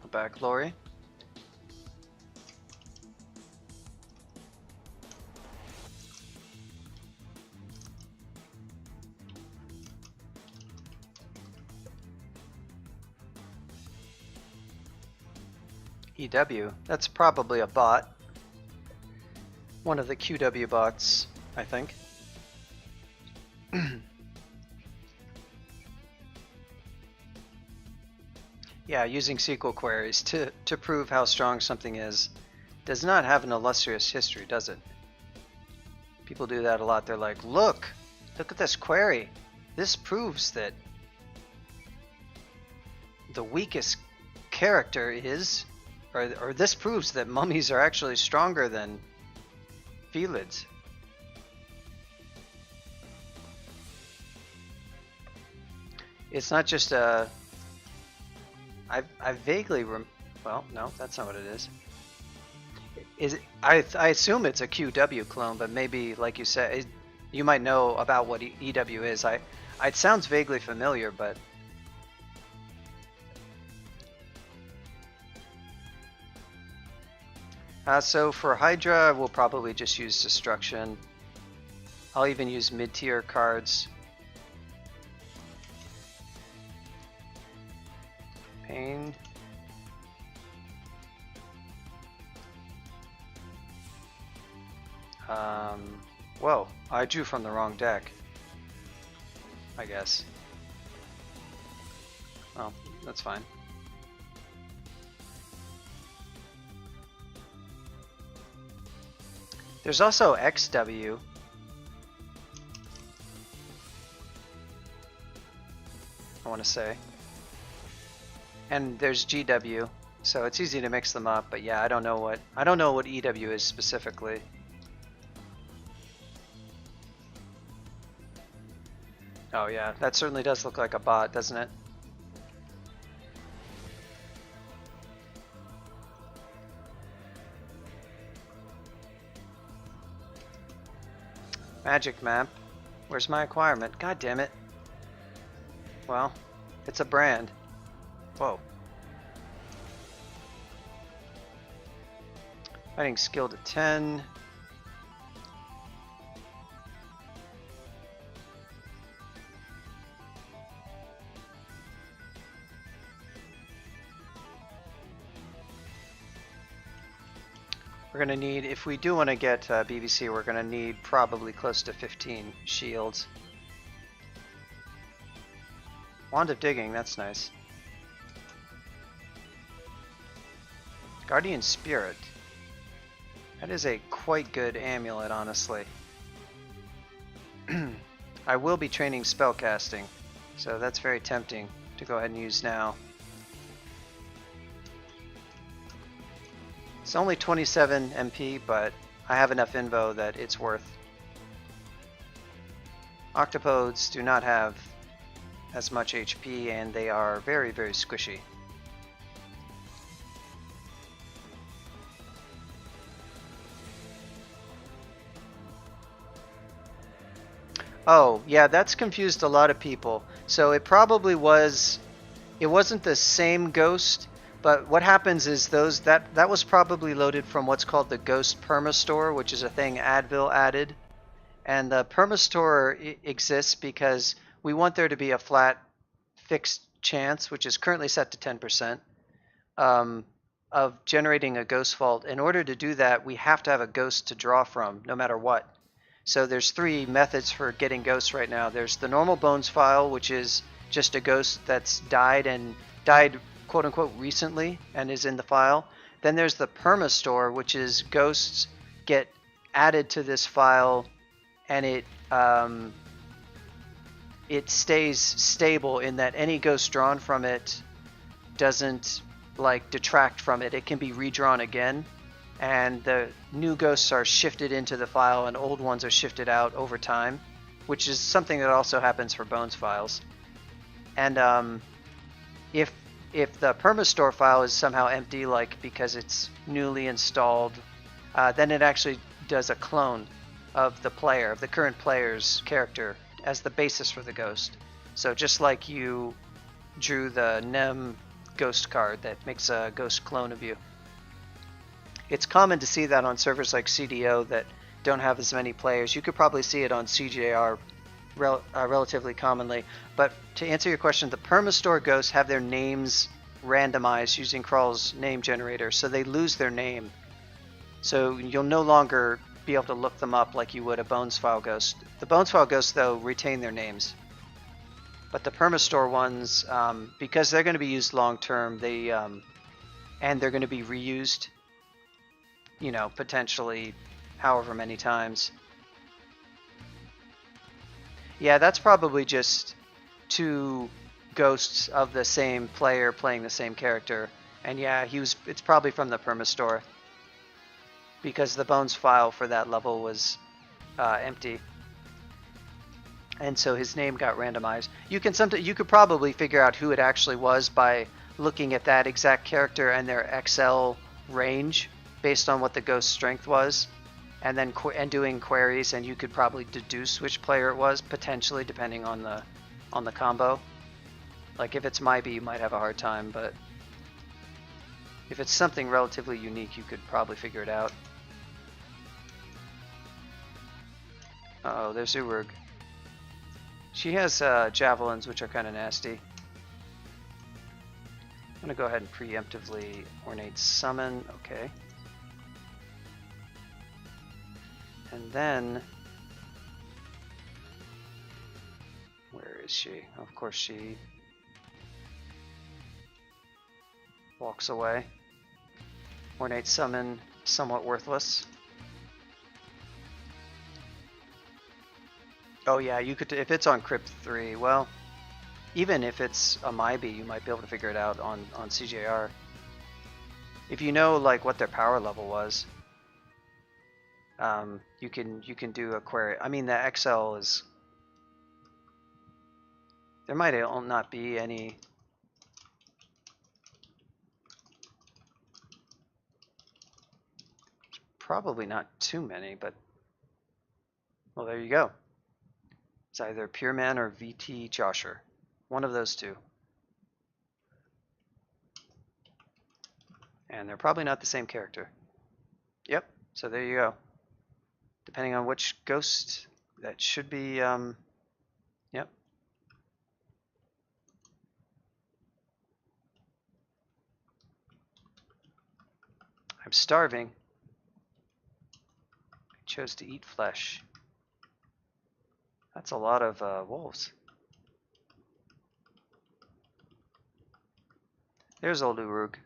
Welcome back, Lori. EW, that's probably a bot. One of the QW bots, I think. Yeah, using SQL queries to prove how strong something is does not have an illustrious history, does it? People do that a lot. They're like, look at this query. This proves that the weakest character is, or this proves that mummies are actually stronger than felids. It's not just a... I vaguely well, no, that's not what it is. I assume it's a QW clone, but maybe, like you said, you might know about what EW is. It sounds vaguely familiar, but so for Hydra, we'll probably just use Destruction. I'll even use mid-tier cards. Pain. Whoa, I drew from the wrong deck, I guess. Oh, that's fine. There's also XW. I want to say. And there's GW, so it's easy to mix them up, but yeah, I don't know what EW is specifically. Oh yeah, that certainly does look like a bot, doesn't it? Magic map. Where's my acquirement? God damn it. Well, it's a brand. Whoa. Fighting skill to 10. We're going to need, if we do want to get BVC, we're going to need probably close to 15 shields. Wand of Digging, that's nice. Guardian Spirit. That is a quite good amulet, honestly. I will be training spellcasting, so that's very tempting to go ahead and use now. It's only 27 MP, but I have enough invo that it's worth. Octopodes do not have as much HP, and they are very, very squishy. Oh, yeah, that's confused a lot of people. So it probably was, it wasn't the same ghost, but what happens is that was probably loaded from what's called the Ghost Permastore, which is a thing Advil added. And the Permastore exists because we want there to be a flat fixed chance, which is currently set to 10%, of generating a ghost vault. In order to do that, we have to have a ghost to draw from, no matter what. So there's three methods for getting ghosts right now. There's the normal bones file, which is just a ghost that's died quote unquote recently and is in the file. Then there's the Permastore, which is ghosts get added to this file and it stays stable in that any ghost drawn from it doesn't like detract from it. It can be redrawn again, and the new ghosts are shifted into the file and old ones are shifted out over time, which is something that also happens for bones files. And if the Permastore file is somehow empty, like because it's newly installed, then it actually does a clone of the player, of the current player's character, as the basis for the ghost. So just like you drew the Nem ghost card that makes a ghost clone of you. It's common to see that on servers like CDO that don't have as many players. You could probably see it on CJR relatively commonly. But to answer your question, the Permastore ghosts have their names randomized using Crawl's name generator, so they lose their name. So you'll no longer be able to look them up like you would a Bones File ghost. The Bones File ghosts, though, retain their names. But the Permastore ones, because they're going to be used long term, and they're going to be reused, you know, potentially however many times. Yeah, that's probably just two ghosts of the same player playing the same character. And yeah, it's probably from the Permastore, because the Bones file for that level was empty. And so his name got randomized. You could probably figure out who it actually was by looking at that exact character and their XL range based on what the ghost strength was, and then doing queries, and you could probably deduce which player it was, potentially, depending on the combo. Like if it's Mybe, you might have a hard time, but if it's something relatively unique, you could probably figure it out. Uh-oh, there's Urug. She has javelins, which are kind of nasty. I'm going to go ahead and preemptively Ornate Summon. Okay. And then, where is she? Of course she walks away. Ornate Summon, somewhat worthless. Oh yeah, you could, if it's on Crypt 3, well, even if it's a Mybe, you might be able to figure it out on CJR. If you know like what their power level was, you can do a query. I mean, the XL is, there might not be any. Probably not too many, but well, there you go. It's either Pure Man or VT Josher. One of those two. And they're probably not the same character. Yep, so there you go. Depending on which ghost, that should be, yep. I'm starving. I chose to eat flesh. That's a lot of wolves. There's old Urug.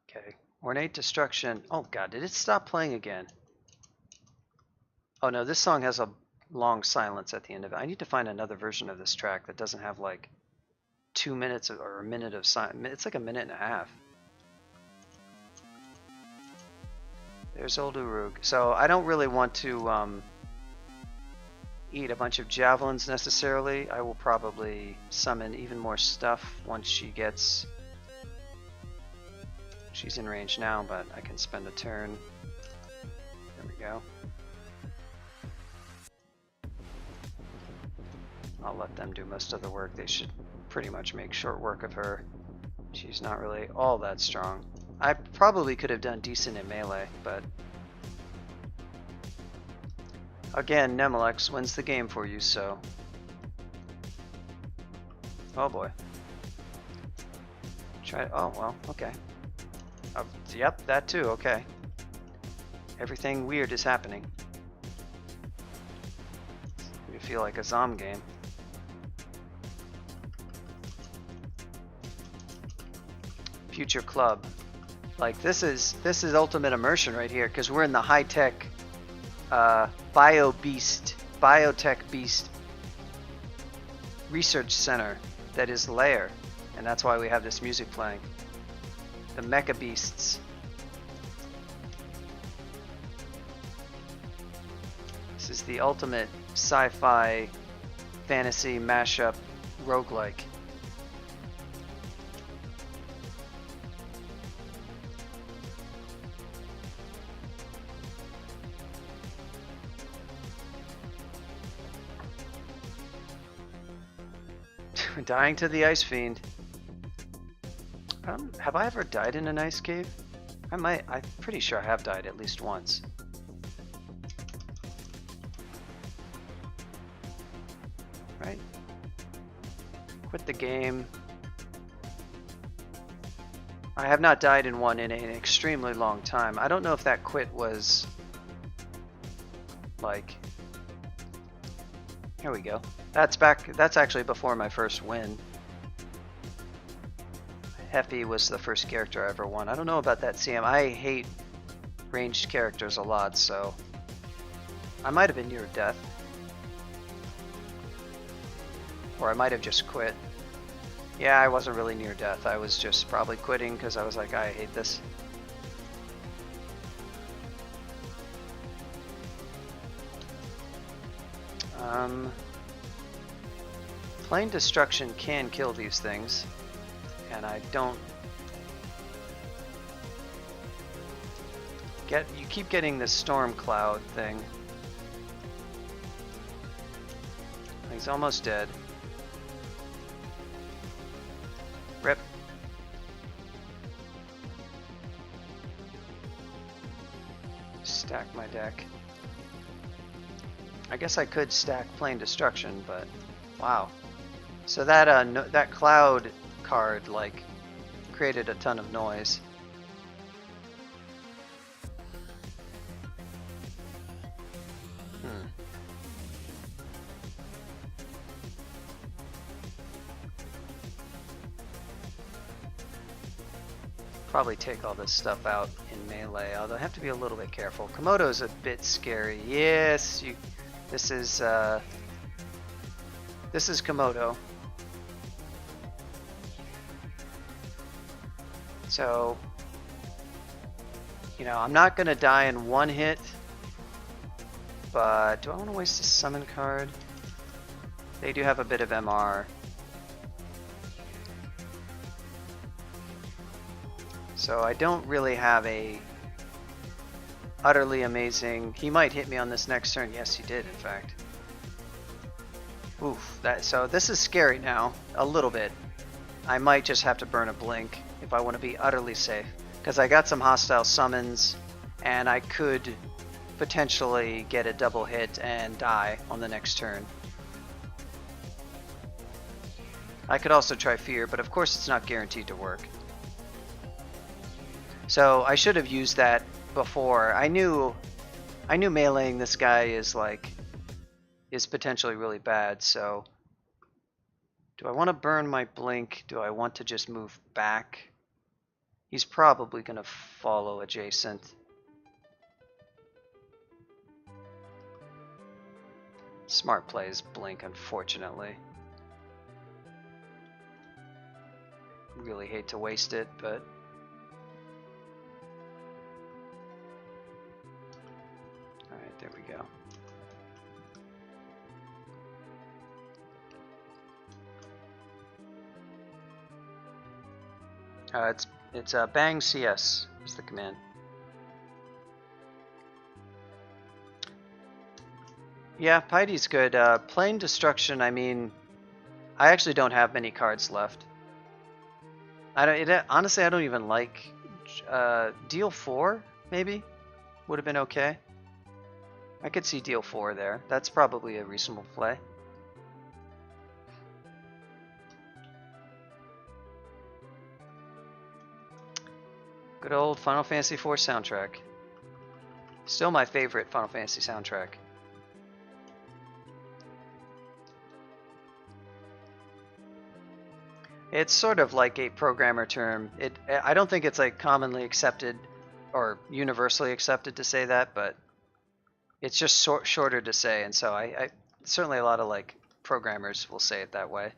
Okay, Ornate Destruction. Oh god, did it stop playing again? Oh no, this song has a long silence at the end of it. I need to find another version of this track that doesn't have like 2 minutes or a minute of silence. It's like a minute and a half. There's old Urug. So I don't really want to eat a bunch of javelins necessarily. I will probably summon even more stuff once she gets... She's in range now, but I can spend a turn. There we go. I'll let them do most of the work. They should pretty much make short work of her. She's not really all that strong. I probably could have done decent in melee, but again, Nemelex wins the game for you, so. Oh boy. Try. Oh well, okay. Yep, that too. Okay. Everything weird is happening. You feel like a Zom game. Future Club. Like this is ultimate immersion right here, because we're in the high-tech biotech beast research center that is Lair, and that's why we have this music playing. The mecha beasts. This is the ultimate sci-fi fantasy mashup roguelike. Dying to the Ice Fiend. Have I ever died in an ice cave? I'm pretty sure I have died at least once. Right? Quit the game. I have not died in one in an extremely long time. I don't know if that quit was like... Here we go. That's actually before my first win. Heffy was the first character I ever won. I don't know about that CM. I hate ranged characters a lot, so I might have been near death. Or I might have just quit. Yeah, I wasn't really near death. I was just probably quitting because I was like, I hate this. Plane destruction can kill these things, and I don't get. You keep getting this storm cloud thing. He's almost dead. Rip. Stack my deck. I guess I could stack plane destruction, but wow. So that that cloud card like created a ton of noise. Probably take all this stuff out in melee, although I have to be a little bit careful. Komodo's a bit scary. Yes, this is Komodo. So, you know, I'm not gonna die in one hit, but do I want to waste a summon card? They do have a bit of MR. So I don't really have a utterly amazing... He might hit me on this next turn. Yes, he did, in fact. Oof. So this is scary now, a little bit. I might just have to burn a blink if I want to be utterly safe. Because I got some hostile summons, and I could potentially get a double hit and die on the next turn. I could also try Fear, but of course it's not guaranteed to work. So I should have used that before. I knew meleeing this guy is potentially really bad, so do I want to burn my blink? Do I want to just move back? He's probably going to follow adjacent. Smart play is blink, unfortunately. Really hate to waste it, but alright, there we go. It's bang CS is the command. Yeah, Paide's good. Plane destruction. I mean, I actually don't have many cards left. Honestly, I don't even like deal 4. Maybe would have been okay. I could see deal 4 there. That's probably a reasonable play. Good old Final Fantasy IV soundtrack. Still my favorite Final Fantasy soundtrack. It's sort of like a programmer term. I don't think it's like commonly accepted or universally accepted to say that, but it's just shorter to say, and so I certainly a lot of like programmers will say it that way.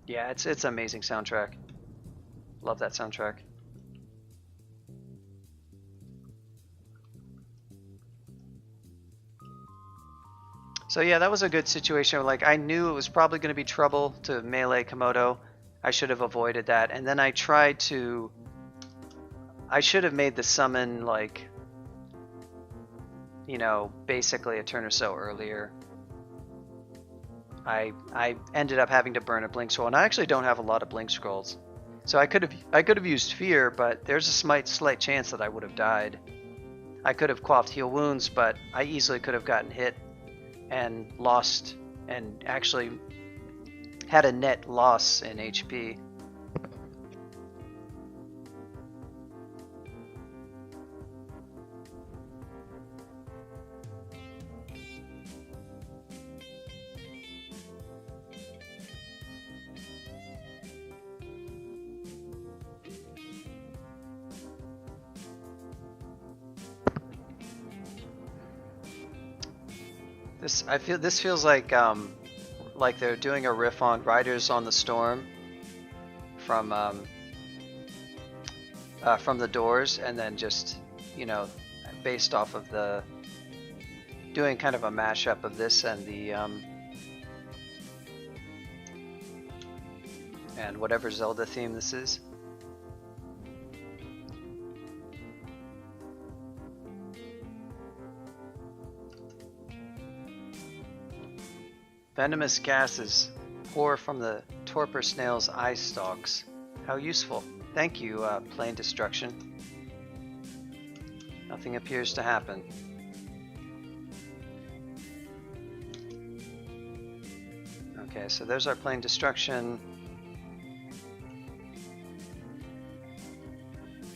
Yeah, it's an amazing soundtrack. Love that soundtrack. So yeah, that was a good situation. Like, I knew it was probably going to be trouble to melee Komodo. I should have avoided that. And then I tried to... I should have made the summon, like, you know, basically a turn or so earlier. I ended up having to burn a blink scroll, and I actually don't have a lot of blink scrolls, so I could have used fear, but there's a slight chance that I would have died. I could have quaffed heal wounds, but I easily could have gotten hit and lost, and actually had a net loss in HP. This feels like they're doing a riff on Riders on the Storm from the Doors, and then just, you know, based off of the, doing kind of a mashup of this and the and whatever Zelda theme this is. Venomous gases pour from the torpor snail's eye stalks. How useful. Thank you, Plane Destruction. Nothing appears to happen. Okay, so there's our Plane Destruction.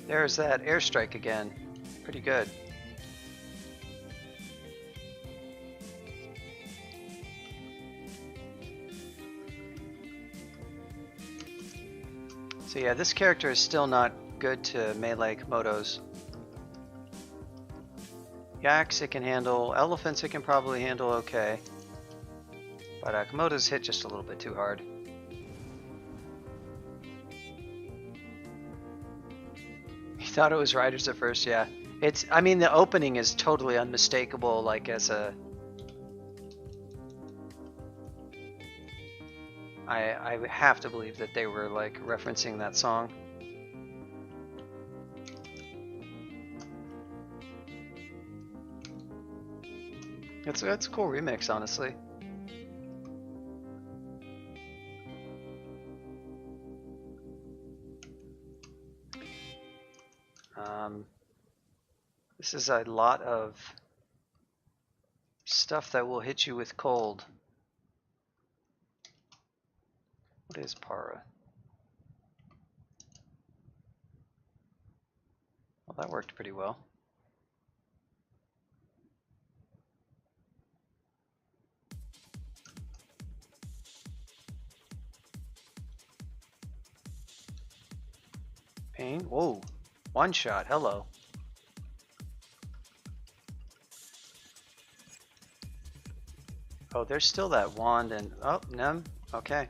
There's that airstrike again. Pretty good. So yeah, this character is still not good to melee Komodos. Yaks it can handle, elephants it can probably handle okay. But Komodos hit just a little bit too hard. You thought it was Riders at first, yeah. I mean, the opening is totally unmistakable, like as a... I have to believe that they were like referencing that song. It's a cool remix, honestly. This is a lot of stuff that will hit you with cold. What is Para? Well, that worked pretty well. Pain? Whoa. One shot. Hello. Oh, there's still that wand and... Oh, Nem. Okay.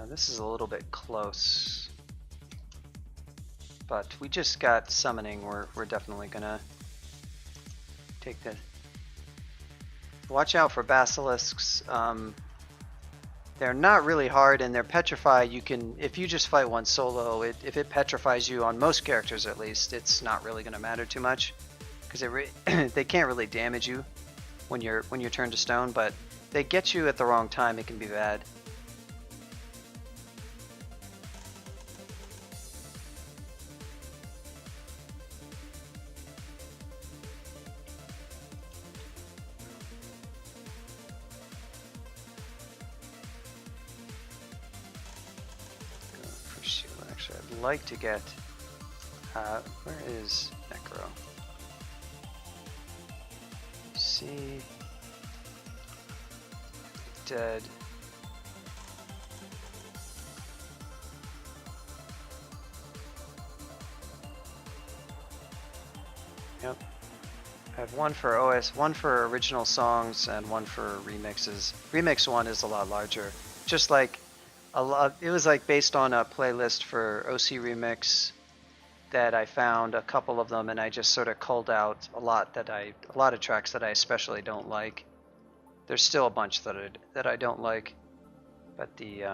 This is a little bit close. But we just got summoning. We're definitely gonna take the... Watch out for basilisks. They're not really hard, and they're petrify. You can, if you just fight one solo, if it petrifies you on most characters at least, it's not really going to matter too much, because they can't really damage you when you're turned to stone. But they get you at the wrong time, it can be bad. I'd like to get, where is Necro? See, dead. Yep. I have one for OS, one for original songs, and one for remixes. Remix 1 is a lot larger. Just like it was like based on a playlist for OC Remix that I found a couple of them, and I just sort of culled out a lot of tracks that I especially don't like. There's still a bunch that I don't like, but the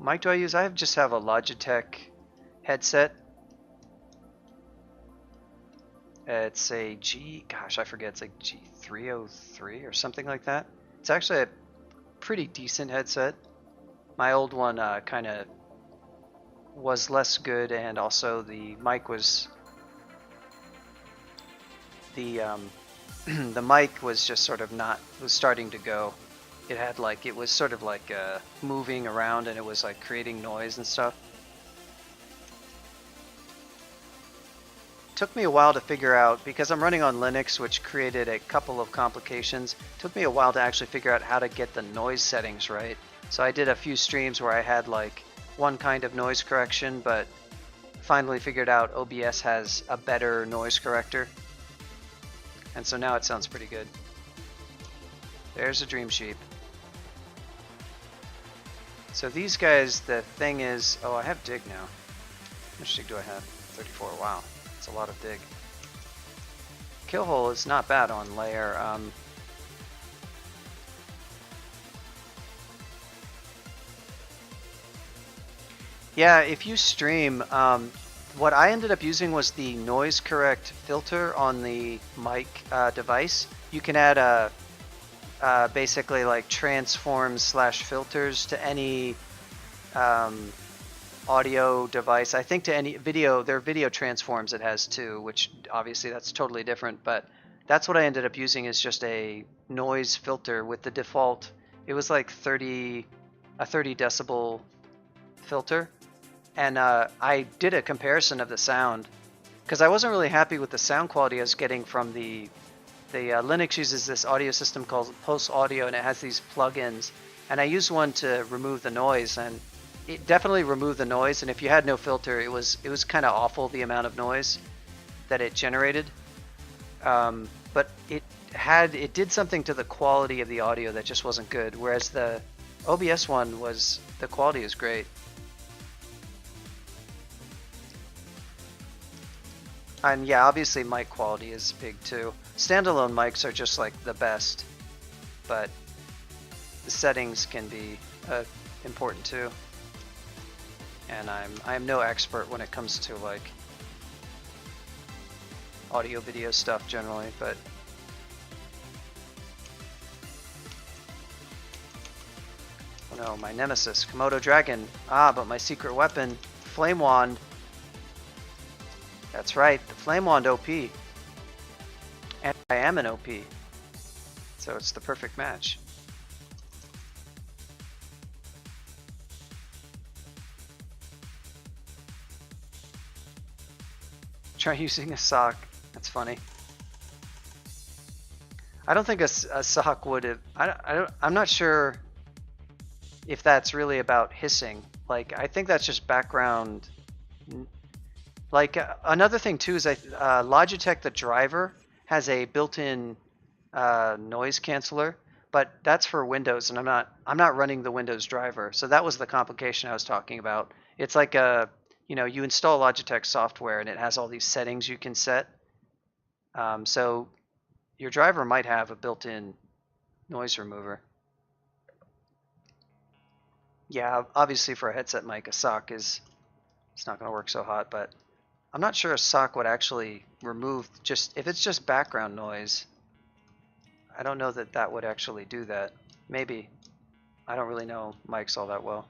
mic do I use? I just have a Logitech headset, It's a gosh, I forget, it's like G303 or something like that. It's actually a pretty decent headset. My old one kind of was less good, and also the mic was the the mic was just sort of was starting to go. It had like, it was sort of like moving around, and it was like creating noise and stuff. Took me a while to figure out, because I'm running on Linux, which created a couple of complications. Took me a while to actually figure out how to get the noise settings right. So I did a few streams where I had like one kind of noise correction, but finally figured out OBS has a better noise corrector. And so now it sounds pretty good. There's a Dream Sheep. So these guys, the thing is, oh, I have dig now. How much dig do I have? 34, wow. It's a lot of dig. Kill hole is not bad on layer. Yeah, if you stream, what I ended up using was the noise correct filter on the mic device. You can add basically like transforms / filters to any audio device. I think to any video, there are video transforms it has too, which obviously that's totally different, but that's what I ended up using, is just a noise filter with the default. It was like a 30 decibel filter, and I did a comparison of the sound because I wasn't really happy with the sound quality I was getting from the Linux uses this audio system called Post Audio, and it has these plugins, and I used one to remove the noise, and it definitely removed the noise. And if you had no filter, it was kind of awful, the amount of noise that it generated. But it did something to the quality of the audio that just wasn't good. Whereas the OBS one the quality is great. And yeah, obviously mic quality is big too. Standalone mics are just like the best, but the settings can be important too. And I'm no expert when it comes to like audio video stuff generally, but oh no, my nemesis, Komodo dragon. But my secret weapon, flame wand. That's right, the flame wand OP. And I am an OP, so it's the perfect match. Try using a sock. That's funny. I don't think a sock would have. I'm not sure if that's really about hissing. Like, I think that's just background. Like another thing too is Logitech, the driver, has a built-in noise canceller, but that's for Windows, and I'm not running the Windows driver. So that was the complication I was talking about. It's like you install Logitech software, and it has all these settings you can set. So your driver might have a built-in noise remover. Yeah, obviously for a headset mic, a sock it's not going to work so hot, but I'm not sure a sock would actually remove if it's just background noise. I don't know that would actually do that. Maybe. I don't really know mics all that well.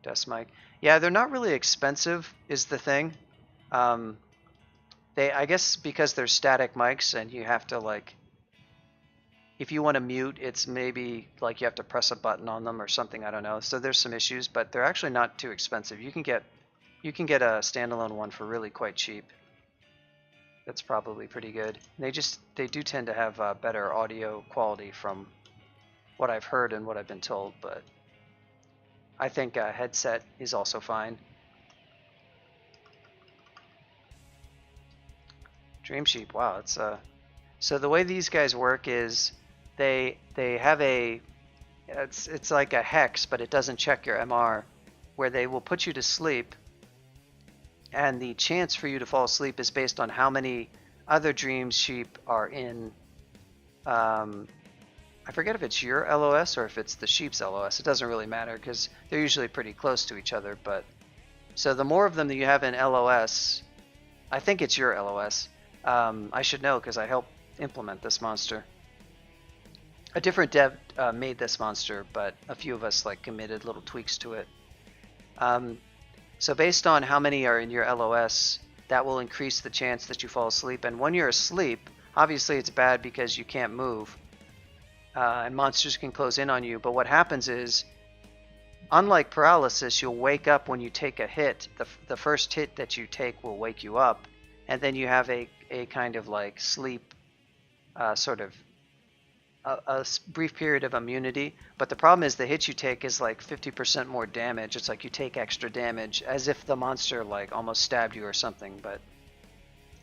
Desk mic. Yeah, they're not really expensive is the thing. I guess because they're static mics, and you have to like, if you want to mute, it's maybe like you have to press a button on them or something, I don't know. So there's some issues, but they're actually not too expensive. You can get a standalone one for really quite cheap. That's probably pretty good. They do tend to have better audio quality from what I've heard and what I've been told, but I think a headset is also fine. Dream Sheep, wow, it's so the way these guys work is they have it's like a hex, but it doesn't check your MR, where they will put you to sleep, and the chance for you to fall asleep is based on how many other Dream Sheep are in I forget if it's your LOS or if it's the sheep's LOS. It doesn't really matter because they're usually pretty close to each other. But so the more of them that you have in LOS, I think it's your LOS. I should know because I helped implement this monster. A different dev made this monster, but a few of us like committed little tweaks to it. So based on how many are in your LOS, that will increase the chance that you fall asleep. And when you're asleep, obviously it's bad because you can't move. And monsters can close in on you. But what happens is, unlike paralysis, you'll wake up when you take a hit. The first hit that you take will wake you up. And then you have a kind of like sleep, sort of a brief period of immunity. But the problem is the hit you take is like 50% more damage. It's like you take extra damage as if the monster like almost stabbed you or something. But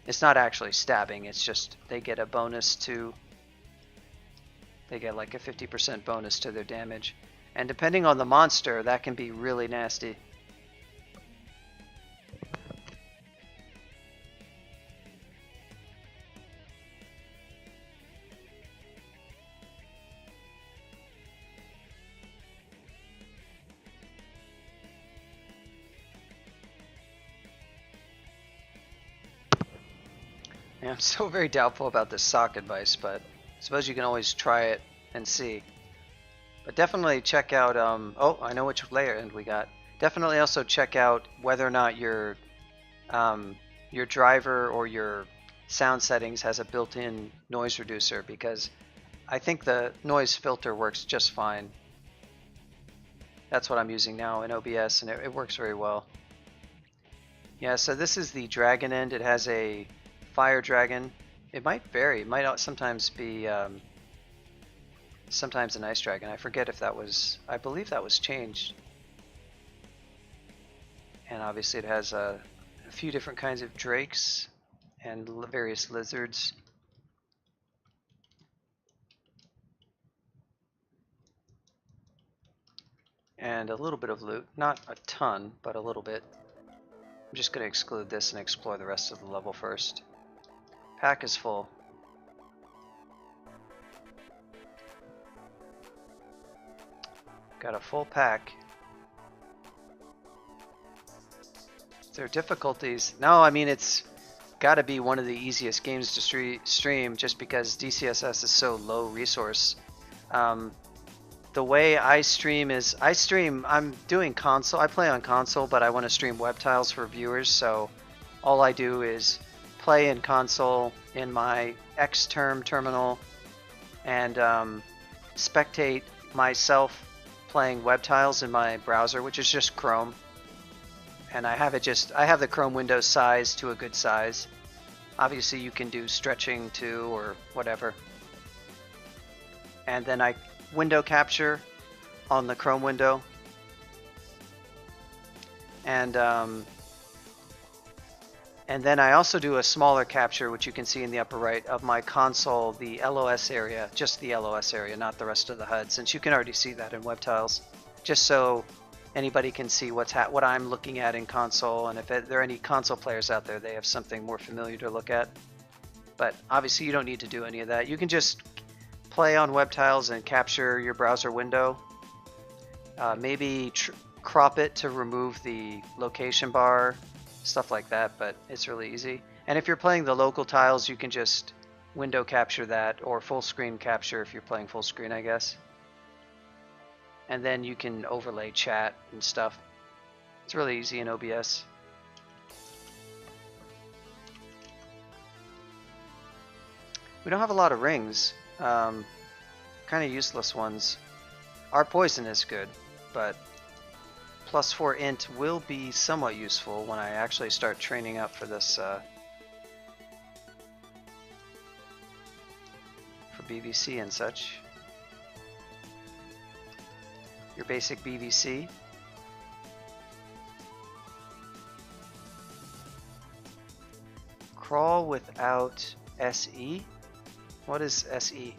it's not actually stabbing. It's just they get a bonus to... They get like a 50% bonus to their damage. And depending on the monster, that can be really nasty. Yeah, I'm still very doubtful about this sock advice, but I suppose you can always try it and see. But definitely check out, oh, I know which layer end we got. Definitely also check out whether or not your driver or your sound settings has a built-in noise reducer, because I think the noise filter works just fine. That's what I'm using now in OBS, and it works very well. Yeah, so this is the dragon end. It has a fire dragon. It might vary. It might sometimes be sometimes an ice dragon. I forget if that was... I believe that was changed. And obviously it has a few different kinds of drakes and various lizards. And a little bit of loot. Not a ton, but a little bit. I'm just going to exclude this and explore the rest of the level first. Pack is full. Got a full pack. Is there difficulties? No, I mean, it's got to be one of the easiest games to stream just because DCSS is so low resource. The way I stream is, I'm doing console, I play on console, but I want to stream web tiles for viewers, so all I do is play in console in my Xterm terminal and spectate myself playing web tiles in my browser, which is just Chrome. And I have the Chrome window size to a good size. Obviously you can do stretching too or whatever. And then I window capture on the Chrome window. And then I also do a smaller capture, which you can see in the upper right, of my console, the LOS area, just the LOS area, not the rest of the HUD, since you can already see that in web tiles, just so anybody can see what I'm looking at in console, and if there are any console players out there, they have something more familiar to look at. But obviously you don't need to do any of that. You can just play on web tiles and capture your browser window. Maybe crop it to remove the location bar, stuff like that, but it's really easy. And if you're playing the local tiles, you can just window capture that, or full screen capture if you're playing full screen, I guess. And then you can overlay chat and stuff. It's really easy in OBS. We don't have a lot of rings. Kind of useless ones. Our poison is good, but +4 int will be somewhat useful when I actually start training up for this, for BVC and such. Your basic BVC. Crawl without SE? What is SE?